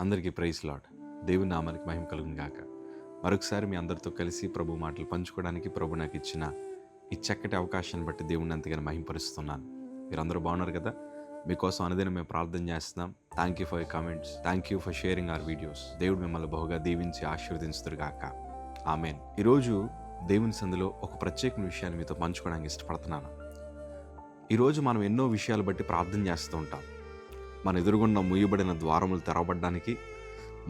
అందరికీ praise lord. దేవుని నామానికి మహిమ కలుగును గాక. మరొకసారి మీ అందరితో కలిసి ప్రభు మాటలు పంచుకోవడానికి ప్రభు నాకు ఇచ్చిన ఈ చక్కటి అవకాశాన్ని బట్టి దేవుణ్ణి ఎంతగానో మహిమపరుస్తున్నాను. మీరందరూ బాగున్నారు కదా? మీకోసం అనుదినం మేము ప్రార్థన చేస్తున్నాం. Thank you for your comments. Thank you for sharing our videos. దేవుడు మిమ్మల్ని బహుగా దీవించి ఆశీర్వదించుదురు గాక. ఆమేన్. ఈరోజు దేవుని సందులో ఒక ప్రత్యేకమైన విషయాన్ని మీతో పంచుకోవడానికి ఇష్టపడుతున్నాను. ఈరోజు మనం ఎన్నో విషయాలు బట్టి ప్రార్థన చేస్తూ ఉంటాం. మన ఎదురుగున్న మూయబడిన ద్వారములు తెరవబడడానికి,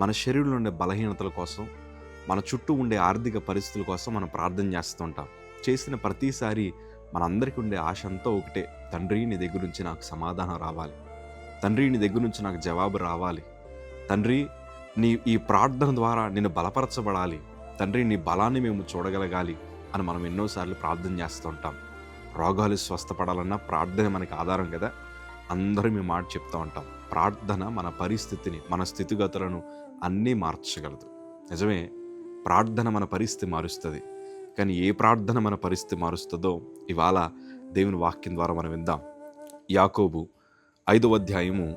మన శరీరంలో ఉండే బలహీనతల కోసం, మన చుట్టూ ఉండే ఆర్థిక పరిస్థితుల కోసం మనం ప్రార్థన చేస్తూ ఉంటాం. చేసిన ప్రతిసారి మనందరికీ ఉండే ఆశ అంతా ఒకటే, తండ్రి నీ దగ్గర నుంచి నాకు సమాధానం రావాలి, తండ్రి నీ దగ్గర నుంచి నాకు జవాబు రావాలి, తండ్రి నీ ఈ ప్రార్థన ద్వారా నేను బలపరచబడాలి, తండ్రి నీ బలాన్ని మేము చూడగలగాలి అని మనం ఎన్నోసార్లు ప్రార్థన చేస్తూ ఉంటాం. రోగాలు స్వస్థపడాలన్నా ప్రార్థన మనకి ఆధారం కదా. అందరూ మేము మాట చెప్తూ ఉంటాం, ప్రార్థన మన పరిస్థితిని, మన స్థితిగతులను అన్నీ మార్చగలదు. నిజమే, ప్రార్థన మన పరిస్థితి మారుస్తుంది. కానీ ఏ ప్రార్థన మన పరిస్థితి మారుస్తుందో ఇవాళ దేవుని వాక్యం ద్వారా మనం విందాం. యాకోబు 5వ అధ్యాయము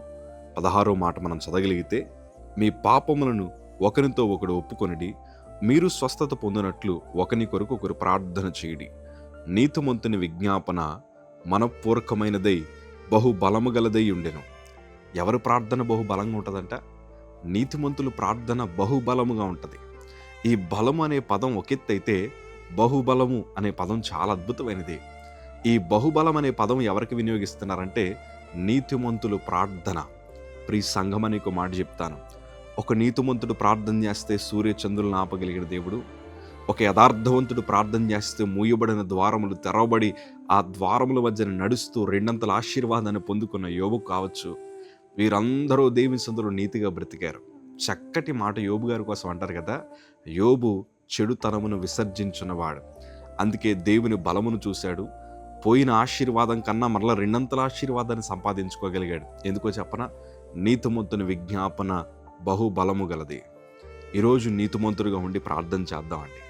16వ మాట మనం చదవగలిగితే, మీ పాపములను ఒకరితో ఒకడు ఒప్పుకొనిడి, మీరు స్వస్థత పొందినట్లు ఒకని కొరకు ఒకరు ప్రార్థన చేయడి. నీతిమంతుని విజ్ఞాపన మనపూర్వకమైనదై బహుబలము గలదై ఉండెను. ఎవరి ప్రార్థన బహుబలంగా ఉంటుందంట? నీతిమంతుల ప్రార్థన బహుబలముగా ఉంటుంది. ఈ బలము అనే పదం ఒకెత్తైతే బహుబలము అనే పదం చాలా అద్భుతమైనది. ఈ బహుబలం అనే పదం ఎవరికి వినియోగిస్తున్నారంటే నీతిమంతులు ప్రార్థన. ప్రియ సంఘం అని ఒక మాట చెప్తాను. ఒక నీతిమంతుడు ప్రార్థన చేస్తే సూర్యచంద్రులను ఆపగలిగిన దేవుడు, ఒక యథార్థవంతుడు ప్రార్థన చేస్తే మూయబడిన ద్వారములు తెరవబడి ఆ ద్వారముల మధ్యన నడుస్తూ రెండంతల ఆశీర్వాదాన్ని పొందుకున్న యోబు కావచ్చు. వీరందరూ దేవుని సందులో నీతిగా బ్రతికారు. చక్కటి మాట యోబు గారి కోసం అంటారు కదా, యోబు చెడుతనమును విసర్జించున్నవాడు. అందుకే దేవుని బలమును చూశాడు. పోయిన ఆశీర్వాదం కన్నా మరలా రెండంతల ఆశీర్వాదాన్ని సంపాదించుకోగలిగాడు. ఎందుకో చెప్పనా? నీతిమంతుని విజ్ఞాపన బహుబలము గలది. ఈరోజు నీతిమంతుడిగా ఉండి ప్రార్థన చేద్దామండి.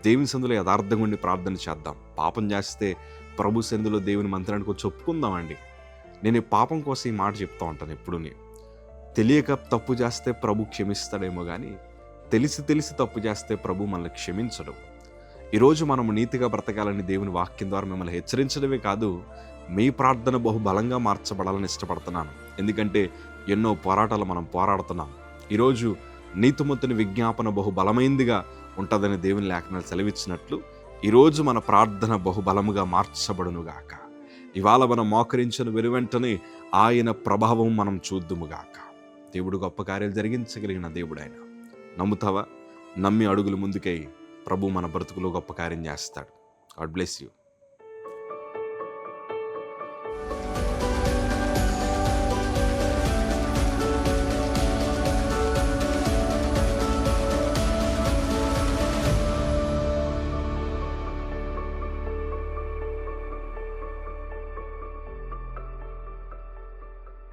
దేవుని సందులో యథార్థంగా ఉండి ప్రార్థన చేద్దాం. పాపం చేస్తే ప్రభు సందులో దేవుని మందిరానికి వచ్చి ఒప్పుకుందామండి. నేను ఈ పాపం కోసం ఈ మాట చెప్తా ఉంటాను ఎప్పుడు. తెలియక తప్పు చేస్తే ప్రభు క్షమిస్తాడేమో కానీ తెలిసి తప్పు చేస్తే ప్రభు మనల్ని క్షమించడు. ఈరోజు మనము నీతిగా బ్రతకాలని దేవుని వాక్యం ద్వారా మిమ్మల్ని హెచ్చరించడమే కాదు, మీ ప్రార్థన బహుబలంగా మార్చబడాలని ఇష్టపడుతున్నాను. ఎందుకంటే ఎన్నో పోరాటాలు మనం పోరాడుతున్నాం. ఈరోజు నీతిమంతుని విజ్ఞాపన బహుబలమైందిగా ఉంటుందని దేవుని లేఖనాలు సెలవిచ్చినట్లు ఈరోజు మన ప్రార్థన బహుబలముగా మార్చబడునుగాక. ఇవాళ మనం మోకరించిన వెనువెంటనే ఆయన ప్రభావం మనం చూద్దుముగాక. దేవుడు గొప్ప కార్యాలు జరిగించగలిగిన దేవుడు ఆయన. నమ్ముతావా? నమ్మి అడుగులు ముందుకై ప్రభు మన బ్రతుకులో గొప్ప కార్యం చేస్తాడు. God bless you.